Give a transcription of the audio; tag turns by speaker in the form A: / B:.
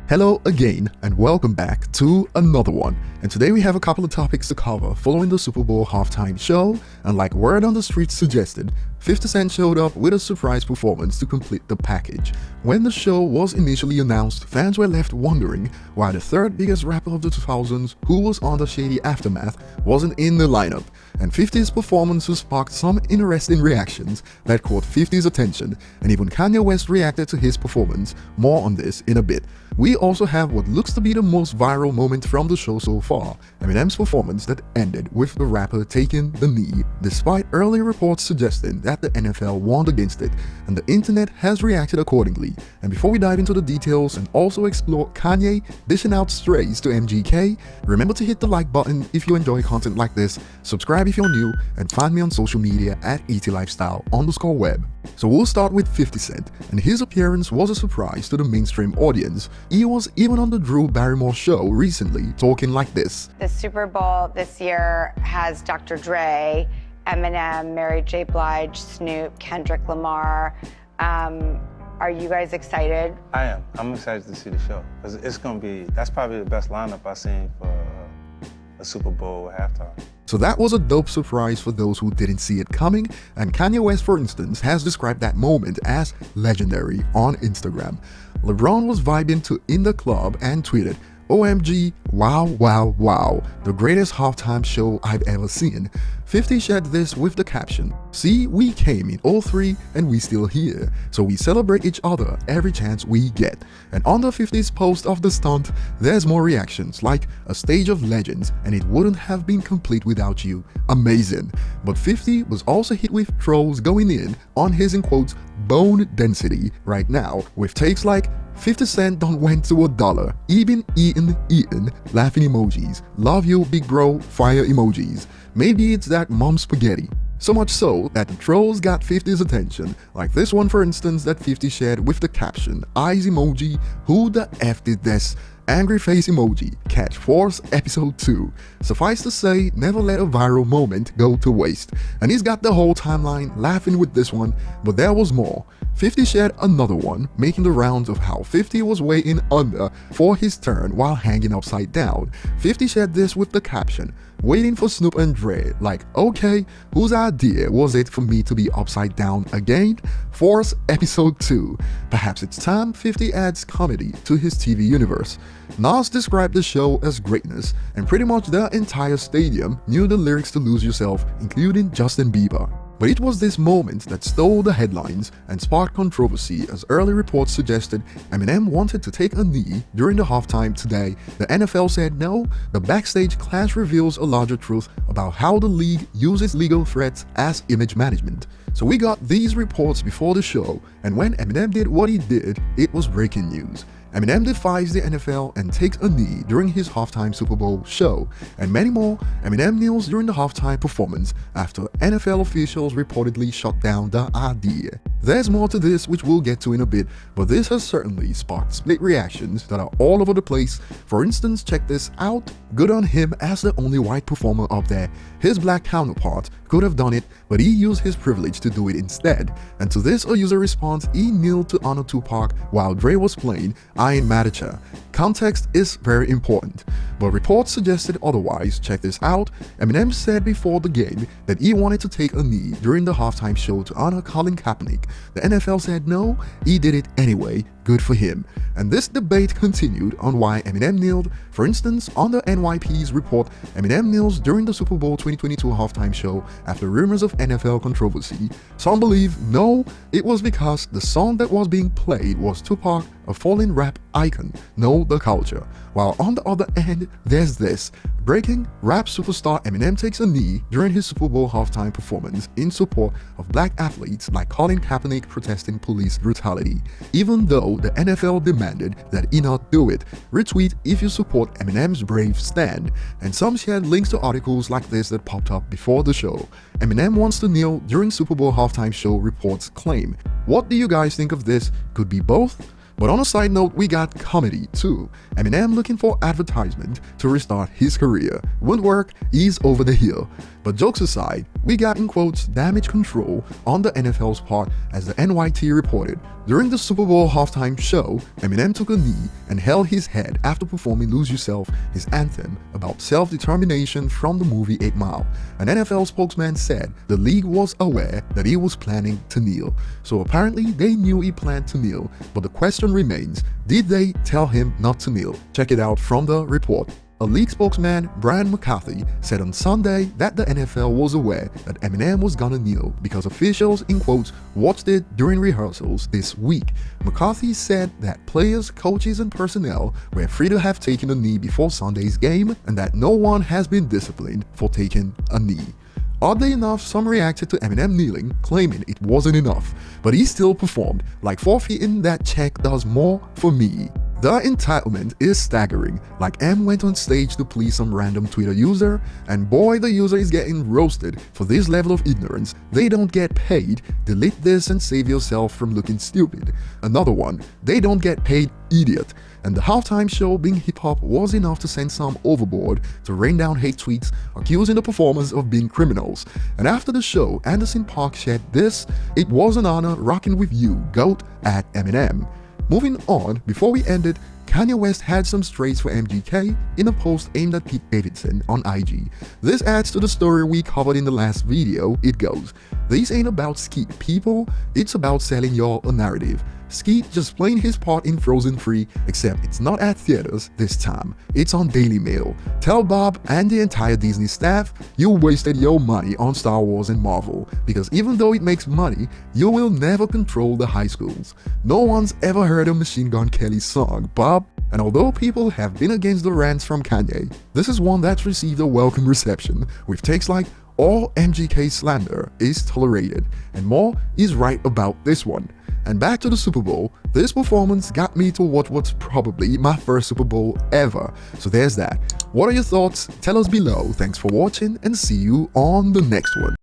A: Hello again and welcome back to another one, and today we have a couple of topics to cover following the Super Bowl halftime show, and like word on the street suggested, 50 Cent showed up with a surprise performance to complete the package. When the show was initially announced, fans were left wondering why the third biggest rapper of the 2000s, who was on the shady aftermath, wasn't in the lineup, and 50's performance sparked some interesting reactions that caught 50's attention, and even Kanye West reacted to his performance. More on this in a bit. We also have what looks to be the most viral moment from the show so far, Eminem's performance that ended with the rapper taking the knee, despite early reports suggesting that the NFL warned against it, and the internet has reacted accordingly. And before we dive into the details and also explore Kanye dishing out strays to MGK, remember to hit the like button if you enjoy content like this, subscribe if you're new, and find me on social media at ETLifestyle_web. So we'll start with 50 Cent, and his appearance was a surprise to the mainstream audience. He was even on the Drew Barrymore show recently, talking like this.
B: The Super Bowl this year has Dr. Dre, Eminem, Mary J. Blige, Snoop, Kendrick Lamar. Are you guys excited?
C: I am. I'm excited to see the show. It's gonna be, that's probably the best lineup I've seen for a Super Bowl halftime.
A: So that was a dope surprise for those who didn't see it coming, and Kanye West, for instance, has described that moment as legendary on Instagram. LeBron was vibing to In the Club and tweeted, "OMG, wow, wow, wow, the greatest halftime show I've ever seen." 50 shared this with the caption, "See, we came in 03 and we still here, so we celebrate each other every chance we get." And on the 50's post of the stunt, there's more reactions like "a stage of legends and it wouldn't have been complete without you, amazing." But 50 was also hit with trolls going in on his in quotes bone density right now, with takes like 50 Cent don't went to $1, even eating, laughing emojis, love you big bro, fire emojis. Maybe it's that mom spaghetti. So much so that the trolls got 50's attention, like this one for instance that 50 shared with the caption, eyes emoji, who the F did this? Angry face emoji, catch Force episode 2. Suffice to say, never let a viral moment go to waste. And he's got the whole timeline laughing with this one, but there was more. 50 shared another one, making the rounds of how 50 was waiting under for his turn while hanging upside down. 50 shared this with the caption, waiting for Snoop and Dre, like, okay, whose idea was it for me to be upside down again? Force episode 2. Perhaps it's time 50 adds comedy to his TV universe. Nas described the show as greatness, and pretty much the entire stadium knew the lyrics to Lose Yourself, including Justin Bieber. But it was this moment that stole the headlines and sparked controversy, as early reports suggested Eminem wanted to take a knee during the halftime today. The NFL said no. The backstage clash reveals a larger truth about how the league uses legal threats as image management. So we got these reports before the show, and when Eminem did what he did, it was breaking news. Eminem defies the NFL and takes a knee during his halftime Super Bowl show, and many more. Eminem kneels during the halftime performance after NFL officials reportedly shut down the idea. There's more to this which we'll get to in a bit, but this has certainly sparked split reactions that are all over the place. For instance, check this out. Good on him as the only white performer up there. His black counterpart could have done it, but he used his privilege to do it instead. And to this, a user responds, he kneeled to honor Tupac while Dre was playing I Ain't Mad at Ya. Context is very important, but reports suggested otherwise. Check this out. Eminem said before the game that he wanted to take a knee during the halftime show to honor Colin Kaepernick. The NFL said no, he did it anyway. Good for him. And this debate continued on why Eminem kneeled. For instance, on the NYP's report, Eminem kneels during the Super Bowl 2022 halftime show after rumors of NFL controversy. Some believe no, it was because the song that was being played was Tupac, a fallen rap icon, know the culture. While on the other end, there's this. Breaking, rap superstar Eminem takes a knee during his Super Bowl halftime performance in support of black athletes like Colin Kaepernick protesting police brutality, even though the NFL demanded that he not do it. Retweet if you support Eminem's brave stand. And some shared links to articles like this that popped up before the show. Eminem wants to kneel during Super Bowl halftime show, reports claim. What do you guys think of this? Could be both? But on a side note, we got comedy too. Eminem looking for advertisement to restart his career. Won't work, he's over the hill. But jokes aside, we got in quotes damage control on the NFL's part, as the NYT reported. During the Super Bowl halftime show, Eminem took a knee and held his head after performing Lose Yourself, his anthem about self-determination from the movie 8 Mile. An NFL spokesman said the league was aware that he was planning to kneel. So apparently they knew he planned to kneel, but the question remains, did they tell him not to kneel? Check it out from the report. A league spokesman, Brian McCarthy, said on Sunday that the NFL was aware that Eminem was gonna kneel because officials, in quotes, watched it during rehearsals this week. McCarthy said that players, coaches, and personnel were free to have taken a knee before Sunday's game and that no one has been disciplined for taking a knee. Oddly enough, some reacted to Eminem kneeling, claiming it wasn't enough, but he still performed, like forfeiting that check does more for me. The entitlement is staggering, like M went on stage to please some random Twitter user, and boy, the user is getting roasted for this level of ignorance. They don't get paid, delete this and save yourself from looking stupid. Another one, they don't get paid, idiot. And the halftime show being hip-hop was enough to send some overboard to rain down hate tweets accusing the performers of being criminals. And after the show, Anderson .Paak shared this, "It was an honor rocking with you, GOAT, at Eminem." Moving on, before we ended, Kanye West had some strays for MGK in a post aimed at Pete Davidson on IG. This adds to the story we covered in the last video. It goes, "This ain't about Skeet, people, it's about selling y'all a narrative. Skeet just playing his part in Frozen 3, except it's not at theaters this time, it's on Daily Mail. Tell Bob and the entire Disney staff you wasted your money on Star Wars and Marvel, because even though it makes money, you will never control the high schools. No one's ever heard of Machine Gun Kelly's song, Bob." And although people have been against the rants from Kanye, this is one that's received a welcome reception, with takes like, "All MGK slander is tolerated," and more is right about this one. And back to the Super Bowl, this performance got me to watch what's probably my first Super Bowl ever. So there's that. What are your thoughts? Tell us below. Thanks for watching and see you on the next one.